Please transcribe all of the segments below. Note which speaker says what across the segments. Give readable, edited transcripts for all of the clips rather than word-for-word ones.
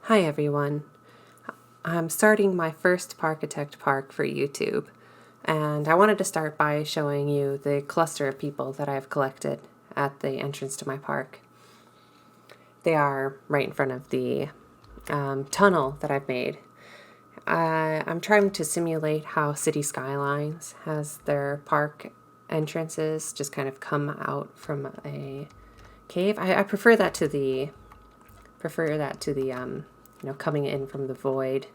Speaker 1: Hi everyone. I'm starting my first Parkitect park for YouTube, and I wanted to start by showing you the cluster of people that I've collected at the entrance to my park. They are right in front of the tunnel that I've made. I'm trying to simulate how City Skylines has their park entrances just kind of come out from a cave. I prefer that to the coming in from the void.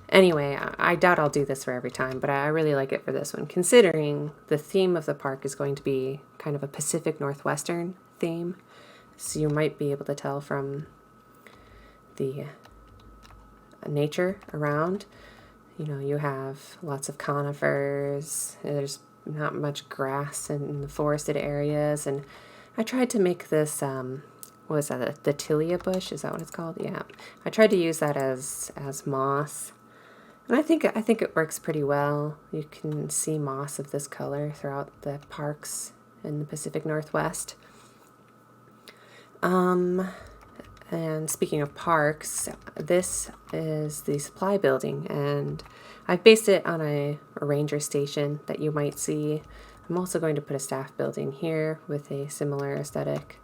Speaker 1: Anyway, I doubt I'll do this for every time, but I really like it for this one, considering the theme of the park is going to be kind of a Pacific Northwestern theme. So you might be able to tell from the nature around. You know, you have lots of conifers, there's not much grass in the forested areas, and I tried to make this what is that, the tilia bush? Is that what it's called? Yeah. I tried to use that as moss. And I think it works pretty well. You can see moss of this color throughout the parks in the Pacific Northwest. And speaking of parks, this is the supply building, and I've based it on a ranger station that you might see. I'm also going to put a staff building here with a similar aesthetic.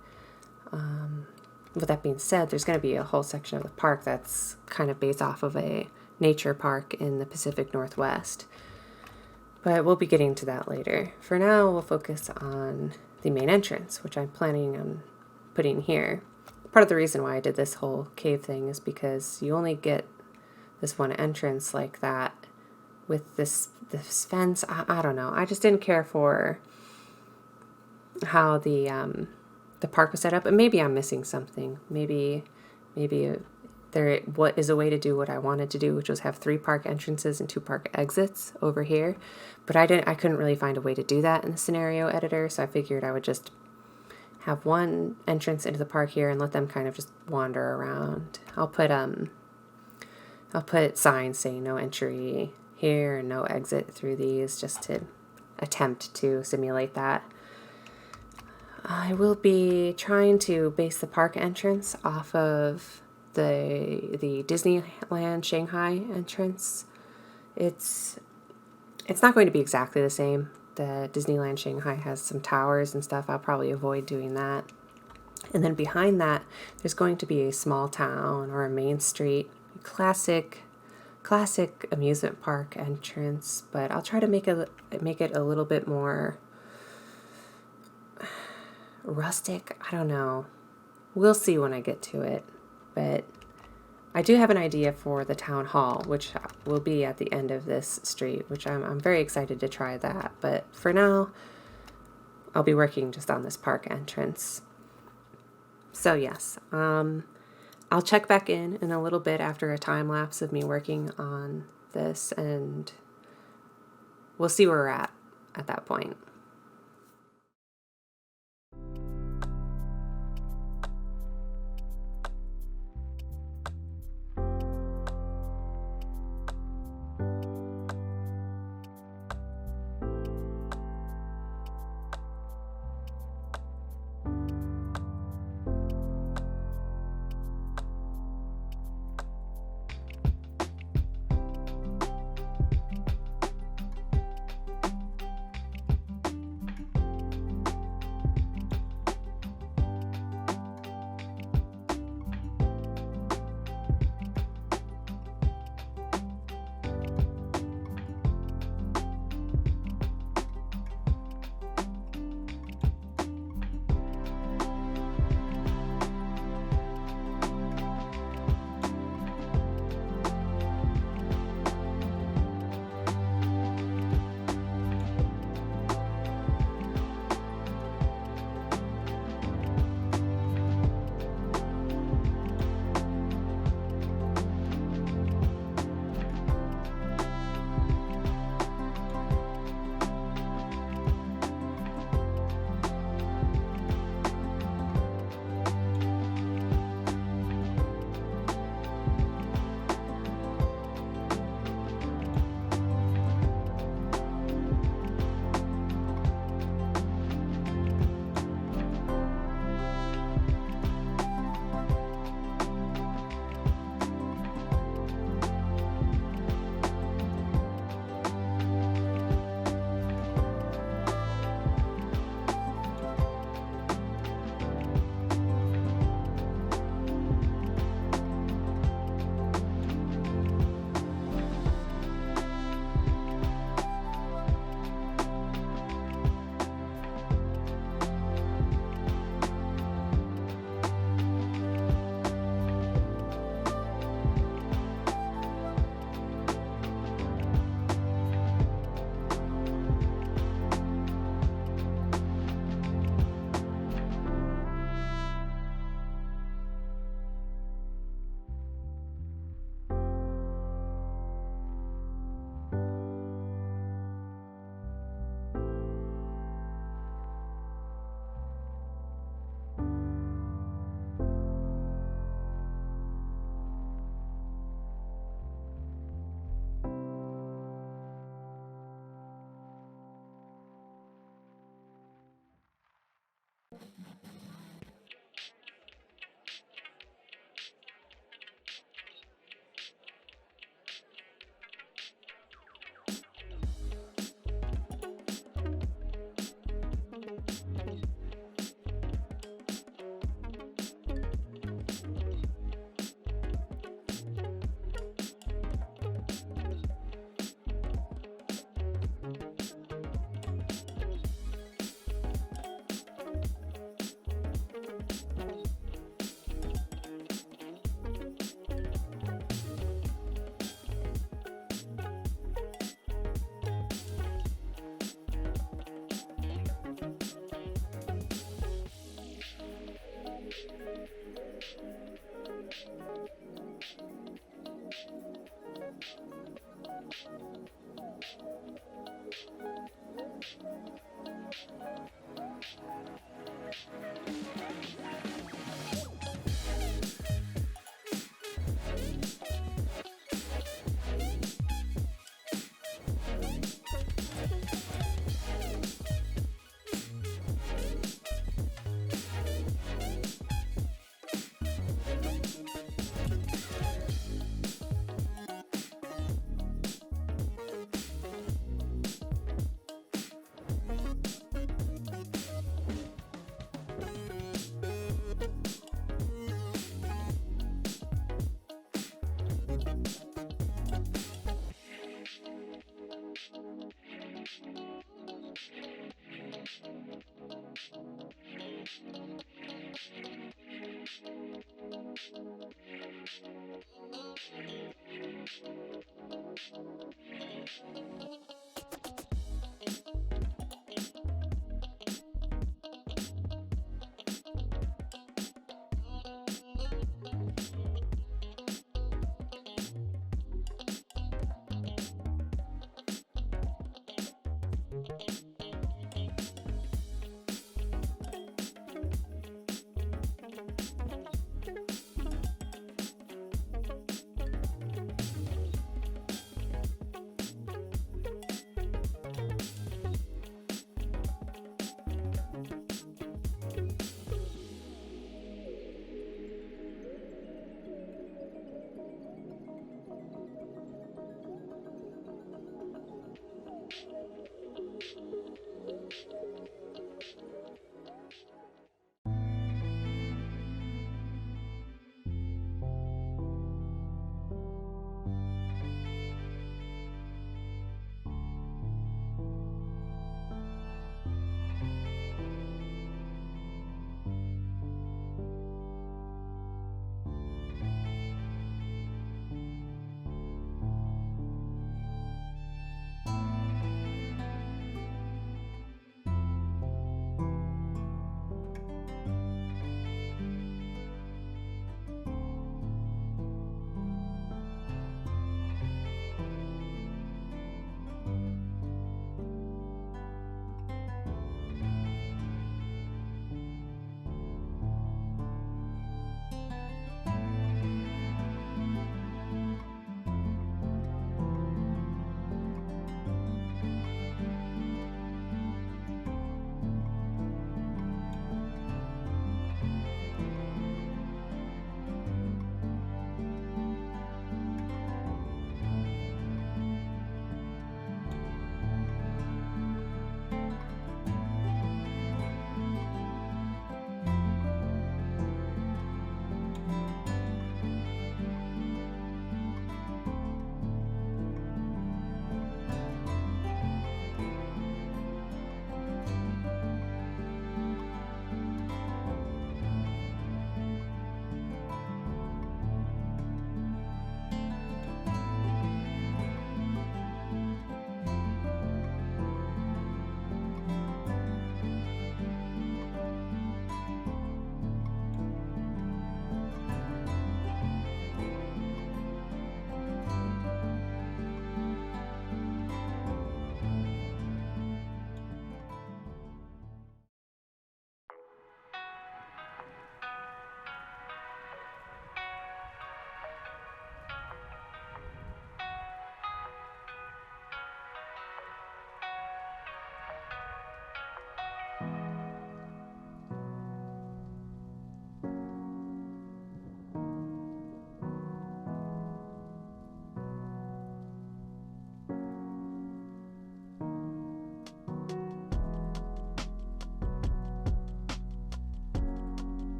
Speaker 1: With that being said, there's going to be a whole section of the park that's kind of based off of a nature park in the Pacific Northwest. But we'll be getting to that later. For now, we'll focus on the main entrance, which I'm planning on putting here. Part of the reason why I did this whole cave thing is because you only get this one entrance like that with this fence. I don't know. I just didn't care for how the park was set up, and maybe I'm missing something. Maybe there is a way to do what I wanted to do, which was have 3 park entrances and 2 park exits over here. But I couldn't really find a way to do that in the scenario editor, so I figured I would just have one entrance into the park here and let them kind of just wander around. I'll put signs saying no entry here and no exit through these, just to attempt to simulate that. I will be trying to base the park entrance off of the Disneyland Shanghai entrance. It's not going to be exactly the same. The Disneyland Shanghai has some towers and stuff. I'll probably avoid doing that. And then behind that, there's going to be a small town or a main street, classic amusement park entrance. But I'll try to make it a little bit more rustic. I don't know. We'll see when I get to it. But I do have an idea for the town hall, which will be at the end of this street, which I'm very excited to try that. But for now, I'll be working just on this park entrance. So yes, I'll check back in a little bit after a time lapse of me working on this, and we'll see where we're at that point.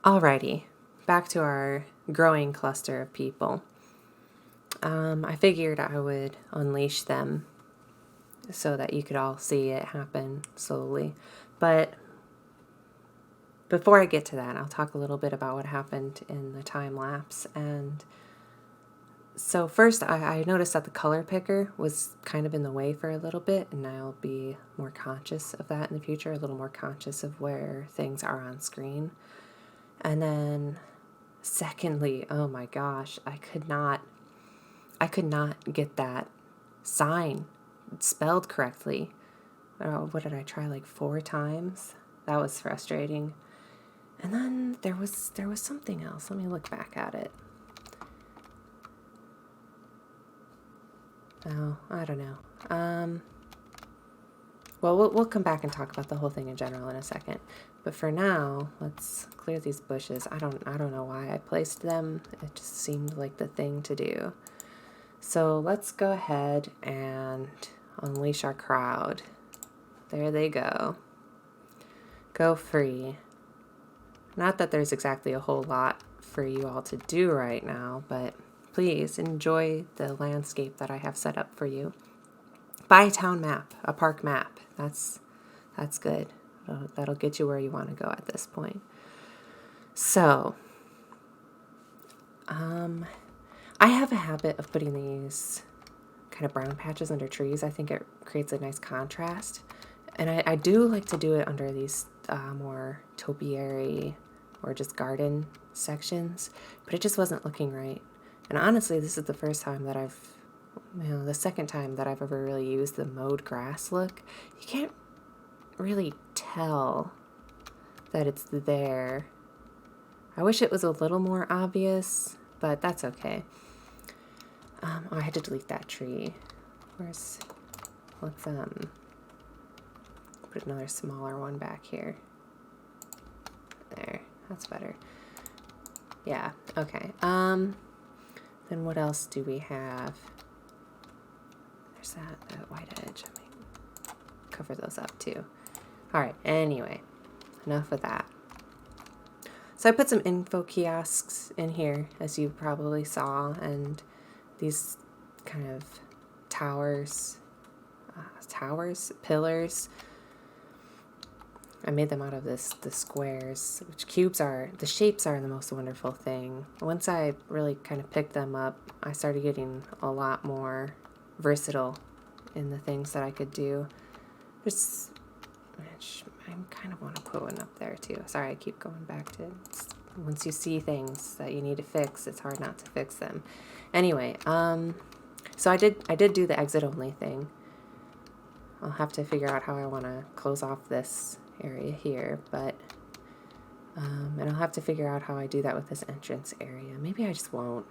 Speaker 1: Alrighty, back to our growing cluster of people. I figured I would unleash them so that you could all see it happen slowly. But before I get to that, I'll talk a little bit about what happened in the time lapse. And so first, I noticed that the color picker was kind of in the way for a little bit, and I'll be more conscious of that in the future, a little more conscious of where things are on screen. And then secondly, oh my gosh, I could not get that sign spelled correctly. What did I try, like 4 times? That was frustrating. And then there was something else. Let me look back at it. Oh, I don't know. Well, we'll come back and talk about the whole thing in general in a second. But for now, let's clear these bushes. I don't know why I placed them. It just seemed like the thing to do. So let's go ahead and unleash our crowd. There they go. Go free. Not that there's exactly a whole lot for you all to do right now, but please enjoy the landscape that I have set up for you. Buy a town map, a park map. That's good. That'll get you where you want to go at this point. So, I have a habit of putting these kind of brown patches under trees. I think it creates a nice contrast. And I do like to do it under these more topiary or just garden sections, but it just wasn't looking right. And honestly, this is the first time that the second time that I've ever really used the mowed grass look. You can't really tell that it's there. I wish it was a little more obvious, but that's okay. I had to delete that tree. Let's put another smaller one back here. There, that's better. Yeah, okay. Then what else do we have? There's that white edge. I might cover those up too. All right, anyway, enough of that. So I put some info kiosks in here, as you probably saw, and these kind of pillars. I made them out of the squares, which the shapes are the most wonderful thing. Once I really kind of picked them up, I started getting a lot more versatile in the things that I could do. I kind of want to put one up there too. Sorry, I keep going back to it. Once you see things that you need to fix, it's hard not to fix them. Anyway, so I did do the exit only thing. I'll have to figure out how I want to close off this area here, but and I'll have to figure out how I do that with this entrance area. Maybe I just won't.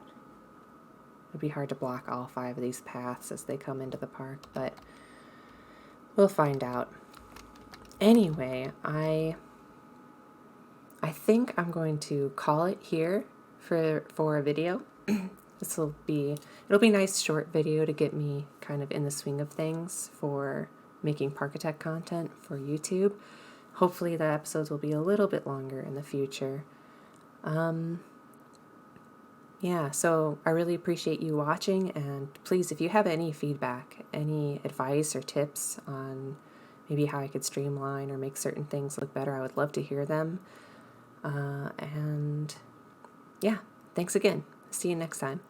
Speaker 1: It'd be hard to block all 5 of these paths as they come into the park, but we'll find out. Anyway, I think I'm going to call it here for a video. It'll be a nice short video to get me kind of in the swing of things for making Parkitect content for YouTube. Hopefully the episodes will be a little bit longer in the future. Yeah, so I really appreciate you watching, and please, if you have any feedback, any advice or tips on maybe how I could streamline or make certain things look better, I would love to hear them. And yeah, thanks again. See you next time.